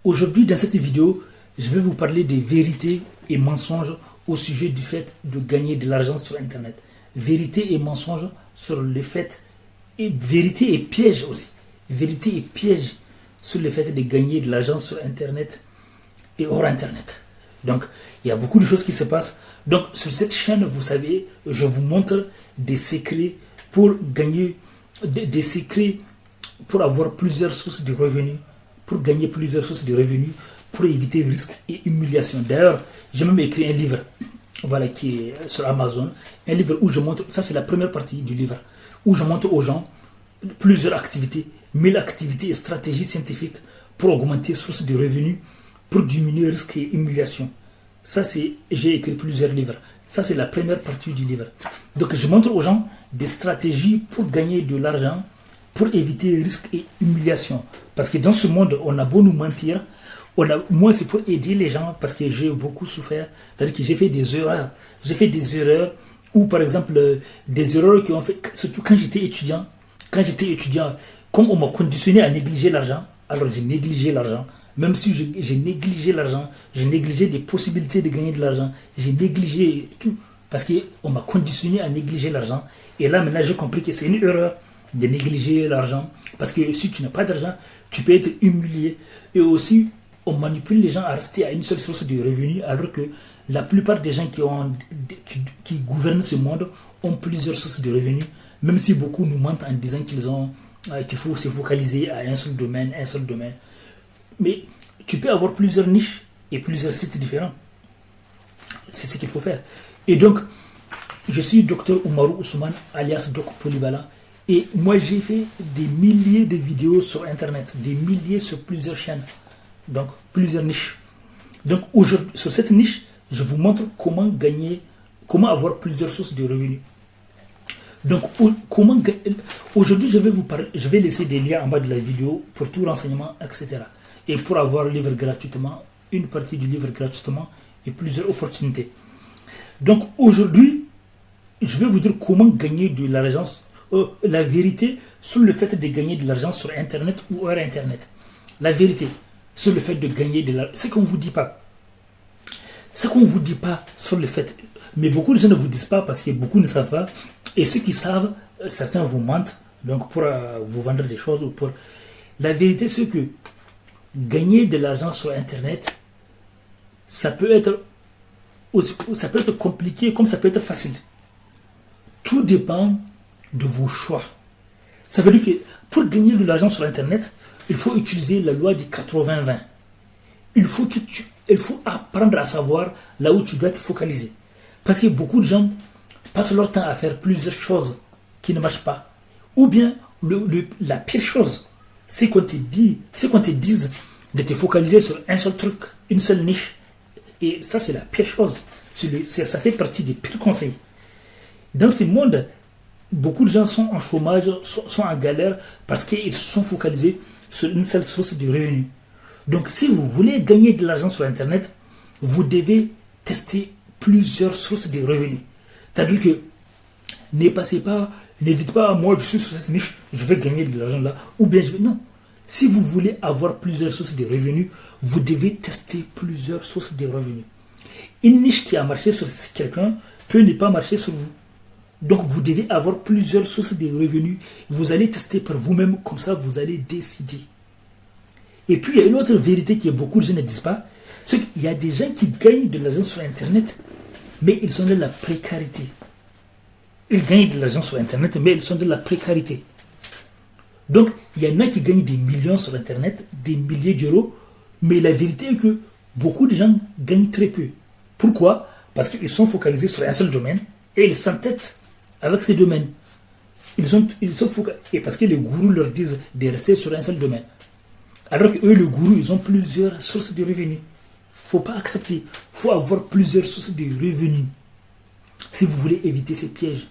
Aujourd'hui, dans cette vidéo, je vais vous parler des vérités et mensonges au sujet du fait de gagner de l'argent sur Internet. Vérité et mensonges sur le fait, et vérité et piège aussi. Vérité et piège sur le fait de gagner de l'argent sur Internet et hors Internet. Donc, il y a beaucoup de choses qui se passent. Donc, sur cette chaîne, vous savez, je vous montre des secrets pour gagner, des secrets pour avoir plusieurs sources de revenus, pour gagner plusieurs sources de revenus, pour éviter risques et humiliation. D'ailleurs, j'ai même écrit un livre, voilà, qui est sur Amazon, un livre où je montre, ça c'est la première partie du livre, où je montre aux gens plusieurs activités, 1000 activités et stratégies scientifiques pour augmenter sources de revenus, pour diminuer risques et humiliation. Ça c'est, j'ai écrit plusieurs livres. Ça c'est la première partie du livre. Donc je montre aux gens des stratégies pour gagner de l'argent, pour éviter risques et humiliation. Parce que dans ce monde, on a beau nous mentir, moi c'est pour aider les gens parce que j'ai beaucoup souffert. C'est-à-dire que j'ai fait des erreurs. J'ai fait des erreurs ou par exemple des erreurs qui ont fait, surtout quand j'étais étudiant. Quand j'étais étudiant, comme on m'a conditionné à négliger l'argent, alors j'ai négligé l'argent. Même si j'ai négligé l'argent, j'ai négligé des possibilités de gagner de l'argent, j'ai négligé tout. Parce qu'on m'a conditionné à négliger l'argent. Et là maintenant j'ai compris que c'est une erreur de négliger l'argent. Parce que si tu n'as pas d'argent, tu peux être humilié. Et aussi, on manipule les gens à rester à une seule source de revenus, alors que la plupart des gens qui gouvernent ce monde ont plusieurs sources de revenus, même si beaucoup nous mentent en disant qu'il faut se focaliser à un seul domaine. Mais tu peux avoir plusieurs niches et plusieurs sites différents. C'est ce qu'il faut faire. Et donc, je suis Dr Oumarou Ousmane, alias Doc Polyvalent. Et moi, j'ai fait des milliers de vidéos sur Internet, des milliers sur plusieurs chaînes, donc plusieurs niches. Donc, aujourd'hui, sur cette niche, je vous montre comment avoir plusieurs sources de revenus. Donc, aujourd'hui, je vais laisser des liens en bas de la vidéo pour tout renseignement, etc. Et pour avoir le livre gratuitement, une partie du livre gratuitement et plusieurs opportunités. Donc, aujourd'hui, je vais vous dire comment gagner de l'argent. La vérité sur le fait de gagner de l'argent sur Internet ou hors Internet. La vérité sur le fait de gagner de l'argent. Ce qu'on ne vous dit pas. Ce qu'on ne vous dit pas sur le fait. Mais beaucoup de gens ne vous disent pas parce que beaucoup ne savent pas. Et ceux qui savent, certains vous mentent. Donc pour vous vendre des choses ou pour. La vérité c'est que gagner de l'argent sur Internet, ça peut être compliqué comme ça peut être facile. Tout dépend de vos choix. Ça veut dire que pour gagner de l'argent sur Internet, il faut utiliser la loi du 80-20. Il faut apprendre à savoir là où tu dois te focaliser. Parce que beaucoup de gens passent leur temps à faire plusieurs choses qui ne marchent pas. Ou bien, la pire chose, c'est qu'on te dise de te focaliser sur un seul truc, une seule niche. Et ça, c'est la pire chose. Ça fait partie des pires conseils. Dans ce monde, beaucoup de gens sont en chômage, sont en galère parce qu'ils se sont focalisés sur une seule source de revenus. Donc si vous voulez gagner de l'argent sur Internet, vous devez tester plusieurs sources de revenus. C'est-à-dire que ne dites pas, moi je suis sur cette niche, je vais gagner de l'argent là, ou bien je vais... Non. Si vous voulez avoir plusieurs sources de revenus, vous devez tester plusieurs sources de revenus. Une niche qui a marché sur quelqu'un peut ne pas marcher sur vous. Donc vous devez avoir plusieurs sources de revenus. Vous allez tester par vous-même, comme ça vous allez décider. Et puis il y a une autre vérité que beaucoup de gens ne disent pas, c'est qu'il y a des gens qui gagnent de l'argent sur Internet, mais ils sont dans la précarité. Ils gagnent de l'argent sur Internet, mais ils sont dans la précarité. Donc il y en a qui gagnent des millions sur Internet, des milliers d'euros, mais la vérité est que beaucoup de gens gagnent très peu. Pourquoi? Parce qu'ils sont focalisés sur un seul domaine et ils s'entêtent avec ces domaines. Ils sont focalisés. Et parce que les gourous leur disent de rester sur un seul domaine. Alors que eux, les gourous, ils ont plusieurs sources de revenus. Il ne faut pas accepter. Il faut avoir plusieurs sources de revenus. Si vous voulez éviter ces pièges.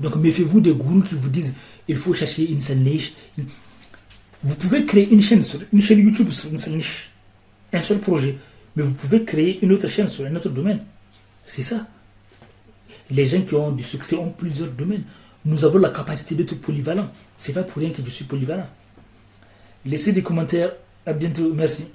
Donc méfiez-vous des gourous qui vous disent il faut chercher une seule niche. Vous pouvez créer une chaîne YouTube sur une seule niche. Un seul projet. Mais vous pouvez créer une autre chaîne sur un autre domaine. C'est ça. Les gens qui ont du succès ont plusieurs domaines. Nous avons la capacité d'être polyvalent. C'est pas pour rien que je suis polyvalent. Laissez des commentaires, À bientôt. Merci.